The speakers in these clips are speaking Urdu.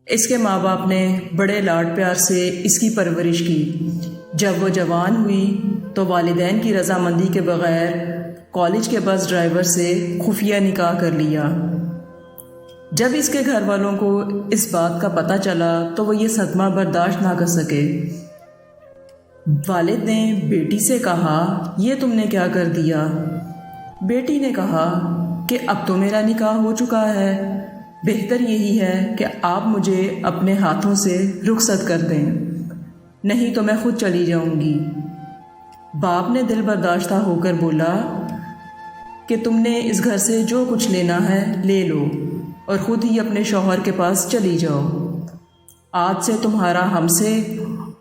اس کے ماں باپ نے بڑے لاڈ پیار سے اس کی پرورش کی۔ جب وہ جوان ہوئی تو والدین کی رضامندی کے بغیر کالج کے بس ڈرائیور سے خفیہ نکاح کر لیا۔ جب اس کے گھر والوں کو اس بات کا پتہ چلا تو وہ یہ صدمہ برداشت نہ کر سکے۔ والد نے بیٹی سے کہا، یہ تم نے کیا کر دیا؟ بیٹی نے کہا کہ اب تو میرا نکاح ہو چکا ہے، بہتر یہی ہے کہ آپ مجھے اپنے ہاتھوں سے رخصت کر دیں، نہیں تو میں خود چلی جاؤں گی۔ باپ نے دل برداشتہ ہو کر بولا کہ تم نے اس گھر سے جو کچھ لینا ہے لے لو اور خود ہی اپنے شوہر کے پاس چلی جاؤ۔ آج سے تمہارا ہم سے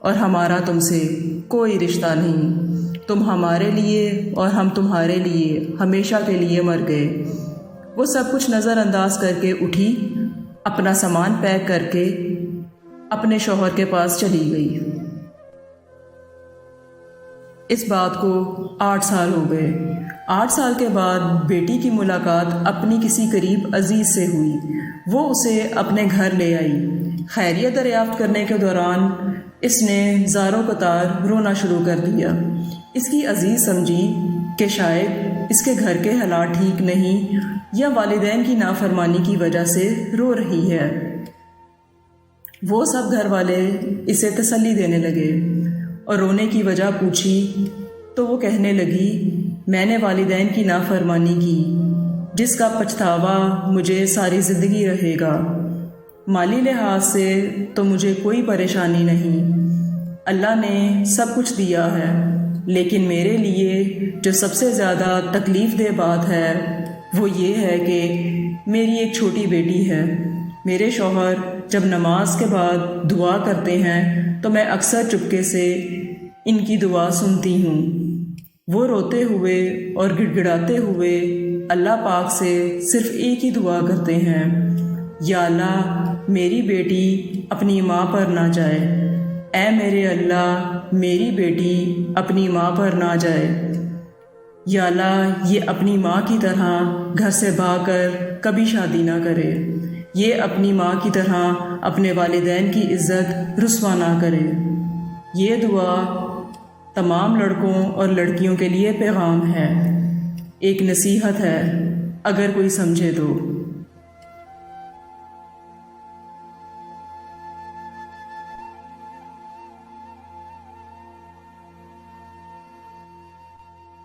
اور ہمارا تم سے کوئی رشتہ نہیں، تم ہمارے لیے اور ہم تمہارے لیے ہمیشہ کے لیے مر گئے۔ وہ سب کچھ نظر انداز کر کے اٹھی، اپنا سامان پیک کر کے اپنے شوہر کے پاس چلی گئی۔ اس بات کو 8 سال ہو گئے۔ 8 سال کے بعد بیٹی کی ملاقات اپنی کسی قریب عزیز سے ہوئی۔ وہ اسے اپنے گھر لے آئی۔ خیریت دریافت کرنے کے دوران اس نے زاروں قطار رونا شروع کر دیا۔ اس کی عزیز سمجھی کہ شاید اس کے گھر کے حالات ٹھیک نہیں یا والدین کی نافرمانی کی وجہ سے رو رہی ہے۔ وہ سب گھر والے اسے تسلی دینے لگے اور رونے کی وجہ پوچھی تو وہ کہنے لگی، میں نے والدین کی نافرمانی کی جس کا پچھتاوا مجھے ساری زندگی رہے گا۔ مالی لحاظ سے تو مجھے کوئی پریشانی نہیں، اللہ نے سب کچھ دیا ہے، لیکن میرے لیے جو سب سے زیادہ تکلیف دہ بات ہے وہ یہ ہے کہ میری ایک چھوٹی بیٹی ہے۔ میرے شوہر جب نماز کے بعد دعا کرتے ہیں تو میں اکثر چپکے سے ان کی دعا سنتی ہوں۔ وہ روتے ہوئے اور گڑ گڑاتے ہوئے اللہ پاک سے صرف ایک ہی دعا کرتے ہیں، یا اللہ میری بیٹی اپنی ماں پر نہ جائے، اے میرے اللہ میری بیٹی اپنی ماں پر نہ جائے، یا اللہ یہ اپنی ماں کی طرح گھر سے بھاگ کر کبھی شادی نہ کرے، یہ اپنی ماں کی طرح اپنے والدین کی عزت رسوا نہ کرے۔ یہ دعا تمام لڑکوں اور لڑکیوں کے لیے پیغام ہے، ایک نصیحت ہے، اگر کوئی سمجھے تو۔